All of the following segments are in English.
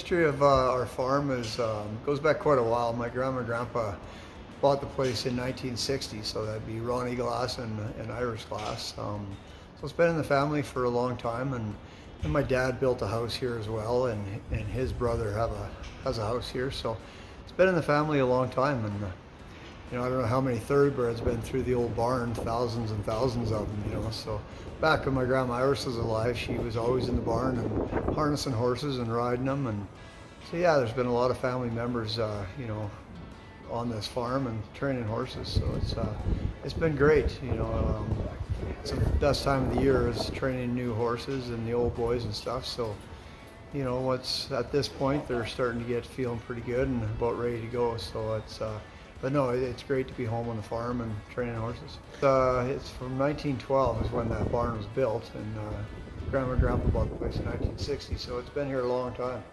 history of our farm is goes back quite a while. My grandma and grandpa bought the place in 1960, so that'd be Ronnie Glass and Irish Glass. So it's been in the family for a long time, and my dad built a house here as well, and his brother has a house here. So it's been in the family a long time, and I don't know how many thoroughbreds been through the old barn, thousands and thousands of them. So back when my grandma Iris was alive, she was always in the barn and harnessing horses and riding them, and so yeah, there's been a lot of family members, on this farm and training horses. So it's been great. It's the best time of the year is training new horses and the old boys and stuff. So what's at this point, they're starting to get feeling pretty good and about ready to go. So but no, it's great to be home on the farm and training horses. It's from 1912 is when that barn was built, and Grandma and Grandpa bought the place in 1960, so it's been here a long time.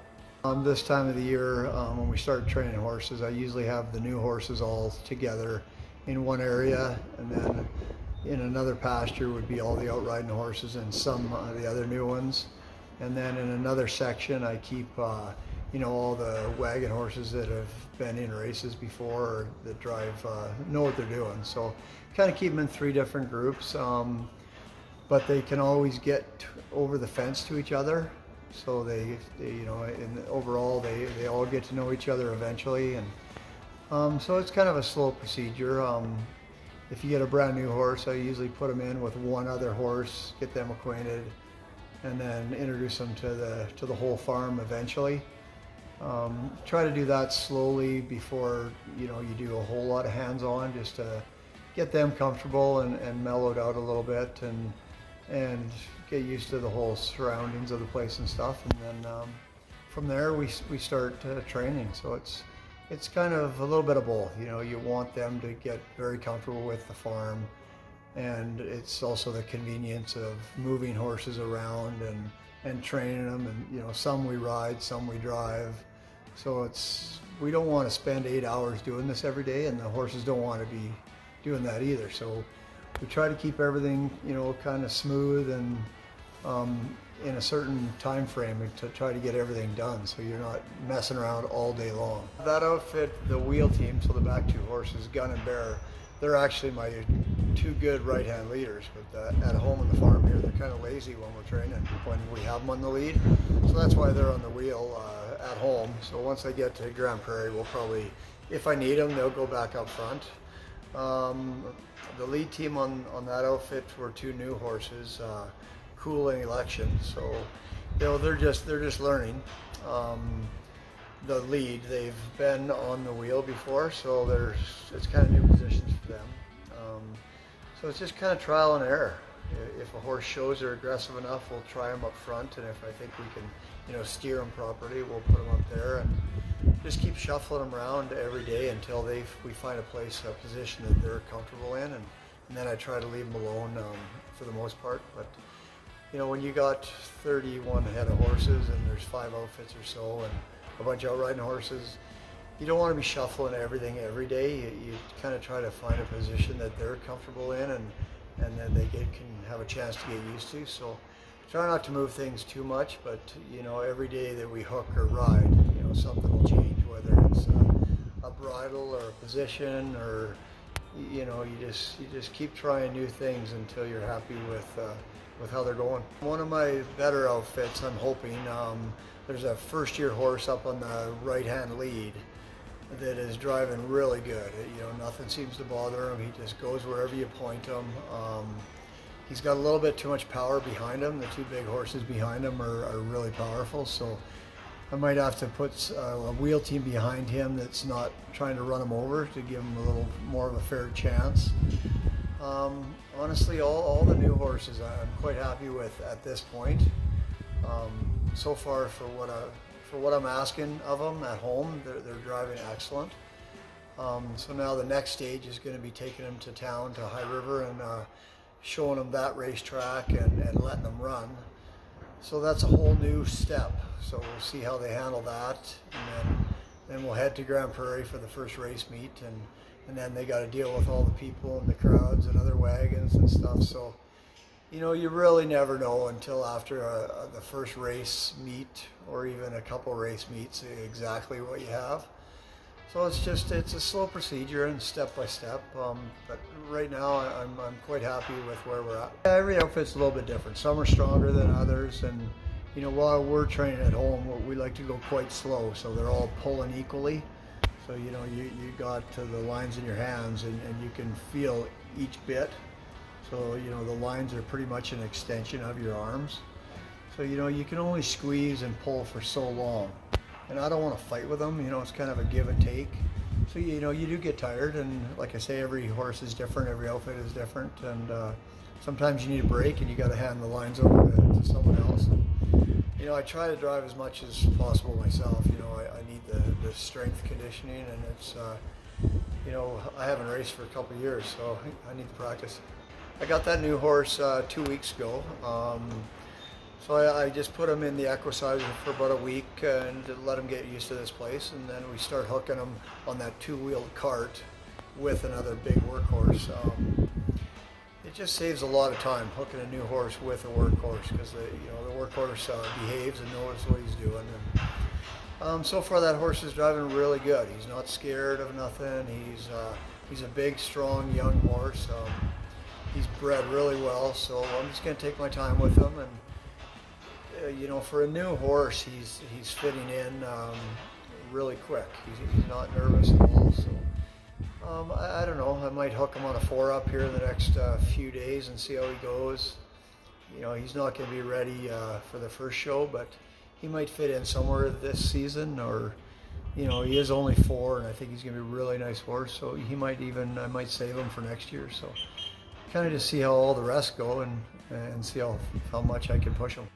This time of the year, when we start training horses, I usually have the new horses all together in one area, and then in another pasture would be all the outriding horses and some of the other new ones. And then in another section, I keep all the wagon horses that have been in races before or that drive, know what they're doing. So kind of keep them in three different groups, but they can always get over the fence to each other. So they overall they all get to know each other eventually, and so it's kind of a slow procedure. If you get a brand new horse, I usually put them in with one other horse, get them acquainted, and then introduce them to the whole farm eventually. Try to do that slowly before you do a whole lot of hands-on, just to get them comfortable and mellowed out a little bit, and get used to the whole surroundings of the place and stuff. And then from there we start training. So it's kind of a little bit of both. You want them to get very comfortable with the farm, and it's also the convenience of moving horses around and training them. And some we ride, some we drive. So we don't want to spend 8 hours doing this every day, and the horses don't want to be doing that either. So we try to keep everything kind of smooth and in a certain time frame to try to get everything done, so you're not messing around all day long. That outfit, the wheel team, so the back two horses, Gun and Bear, they're actually my two good right-hand leaders. But at home on the farm here, they're kind of lazy when we're training, when we have them on the lead. So that's why they're on the wheel at home. So once they get to Grand Prairie, we'll probably, if I need them, they'll go back up front. The lead team on that outfit were two new horses, Cool and Election. So they're just learning the lead. They've been on the wheel before, so it's kind of new positions for them. So it's just kind of trial and error. If a horse shows they're aggressive enough, we'll try them up front, and if I think we can steer them properly, we'll put them up there, and just keep shuffling them around every day until we find a position that they're comfortable in, and then I try to leave them alone for the most part. But when you got 31 head of horses and there's 5 outfits or so and a bunch of outriding horses, you don't want to be shuffling everything every day. You kind of try to find a position that they're comfortable in, and then they can have a chance to get used to. So try not to move things too much, but every day that we hook or ride, something will change, whether it's a bridle or a position, or you just keep trying new things until you're happy with how they're going. One of my better outfits, I'm hoping, there's a first-year horse up on the right-hand lead that is driving really good. Nothing seems to bother him. He just goes wherever you point him. He's got a little bit too much power behind him. The two big horses behind him are really powerful, so I might have to put a wheel team behind him that's not trying to run him over, to give him a little more of a fair chance. Honestly, all the new horses I'm quite happy with at this point. So far, for what I'm asking of them at home, they're driving excellent. So now the next stage is going to be taking them to town, to High River, and showing them that racetrack and letting them run. So that's a whole new step. So we'll see how they handle that, and then we'll head to Grand Prairie for the first race meet, and then they got to deal with all the people and the crowds and other wagons and stuff. So You really never know until after the first race meet or even a couple race meets exactly what you have. So it's a slow procedure and step by step. But right now I'm quite happy with where we're at. Every outfit's a little bit different. Some are stronger than others, and while we're training at home, we like to go quite slow, so they're all pulling equally. So you got the lines in your hands, and you can feel each bit. So the lines are pretty much an extension of your arms. So you can only squeeze and pull for so long. And I don't want to fight with them, it's kind of a give and take. So you do get tired, and like I say, every horse is different, every outfit is different, and sometimes you need a break and you got to hand the lines over to someone else. And, I try to drive as much as possible myself. I need the strength conditioning, and it's I haven't raced for a couple of years, so I need to practice. I got that new horse 2 weeks ago. So I just put him in the equisizer for about a week and let him get used to this place, and then we start hooking him on that two-wheeled cart with another big workhorse. It just saves a lot of time hooking a new horse with a workhorse, because the workhorse behaves and knows what he's doing. And so far that horse is driving really good. He's not scared of nothing. He's a big, strong, young horse. He's bred really well, so I'm just going to take my time with him. And for a new horse, he's fitting in really quick. He's not nervous at all. So I don't know. I might hook him on a 4-up here in the next few days and see how he goes. He's not going to be ready for the first show, but he might fit in somewhere this season. Or he is only 4, and I think he's going to be a really nice horse. So I might save him for next year. So kind of just see how all the rest go and see how much I can push him.